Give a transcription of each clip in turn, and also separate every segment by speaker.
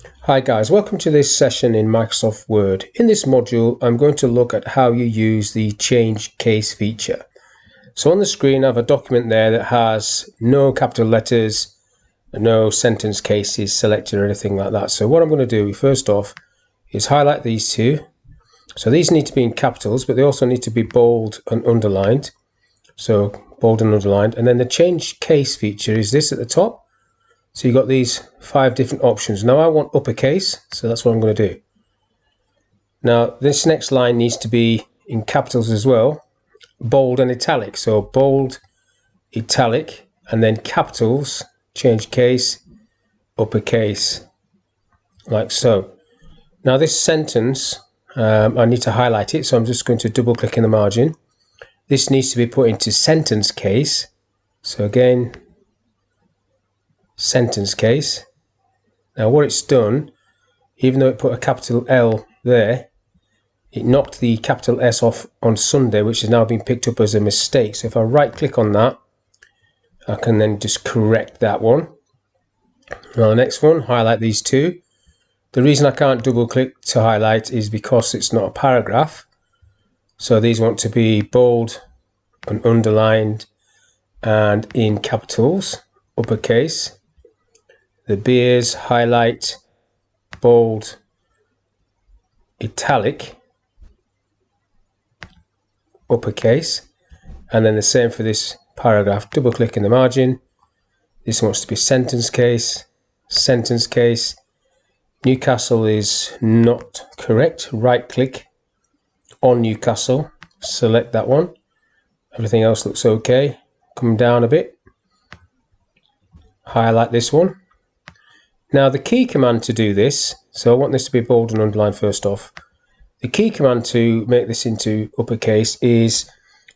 Speaker 1: Hi guys, welcome to this session in Microsoft Word. In this module, I'm going to look at how you use the change case feature. So on the screen, I have a document there that has no capital letters, no sentence cases selected or anything like that. So what I'm going to do first off is highlight these two. So these need to be in capitals, but they also need to be bold and underlined. So bold and underlined. And then the change case feature is this at the top. So you've got these 5 different options. Now I want uppercase, so that's what I'm going to do. Now this next line needs to be in capitals as well, bold and italic. So bold, italic, and then capitals, change case, uppercase, like so. Now this sentence, I need to highlight it, so I'm just going to double click in the margin. This needs to be put into sentence case. So again, sentence case. Now what it's done, even though it put a capital L there, it knocked the capital S off on Sunday, which has now been picked up as a mistake. So if I right click on that, I can then just correct that one. Now the next one, highlight these two. The reason I can't double click to highlight is because it's not a paragraph. So these want to be bold and underlined and in capitals, uppercase. The B's, highlight, bold, italic, uppercase, and then the same for this paragraph. Double click in the margin. This wants to be sentence case, sentence case. Newcastle is not correct. Right click on Newcastle, select that one. Everything else looks okay. Come down a bit, highlight this one. Now the key command to do this, so I want this to be bold and underlined first off. The key command to make this into uppercase is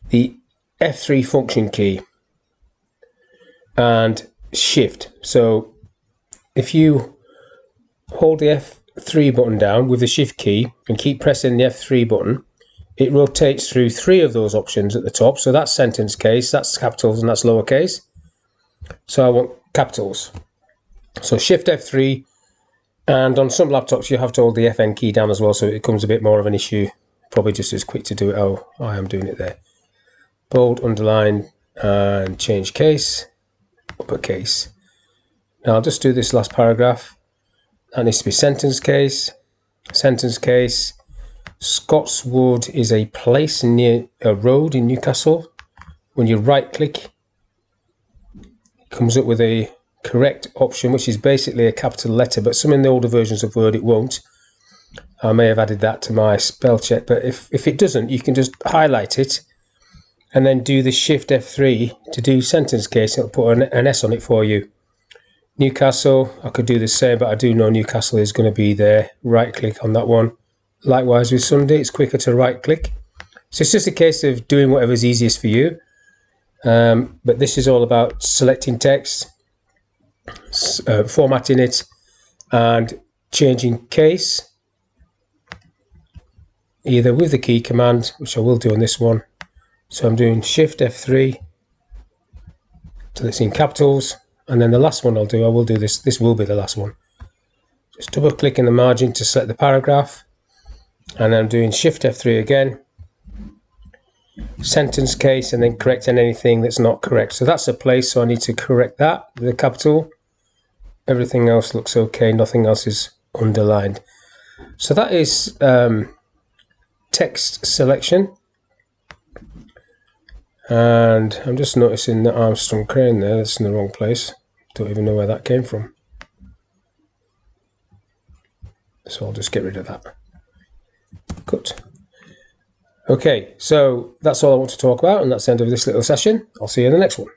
Speaker 1: the F3 function key and shift. So if you hold the F3 button down with the shift key and keep pressing the F3 button, it rotates through 3 of those options at the top. So that's sentence case, that's capitals, and that's lowercase. So I want capitals. So shift F3, and on some laptops you have to hold the FN key down as well, so it becomes a bit more of an issue. Probably just as quick to do it. Oh, I am doing it there. Bold, underline, and change case, uppercase. Now I'll just do this last paragraph. That needs to be sentence case, sentence case. Scotswood is a place near a road in Newcastle. When you right click, it comes up with a correct option, which is basically a capital letter, but some in the older versions of Word it won't. I may have added that to my spell check, but if it doesn't, you can just highlight it and then do the shift F3 to do sentence case. It'll put an S on it for you. Newcastle, I could do the same, but I do know Newcastle is going to be there. Right click on that one. Likewise with Sunday, it's quicker to right click. So it's just a case of doing whatever's easiest for you. But this is all about selecting text, formatting it, and changing case, either with the key command, which I will do on this one. So I'm doing shift F3 till it's in capitals, and then the last one I will do this. This will be the last one. Just double click in the margin to select the paragraph, and I'm doing shift F3 again, sentence case, and then correcting anything that's not correct. So that's a place, so I need to correct that with a capital. Everything else looks okay, nothing else is underlined. So that is text selection. And I'm just noticing that Armstrong crane there, that's in the wrong place. Don't even know where that came from. So I'll just get rid of that. Good. Okay, so that's all I want to talk about, and that's the end of this little session. I'll see you in the next one.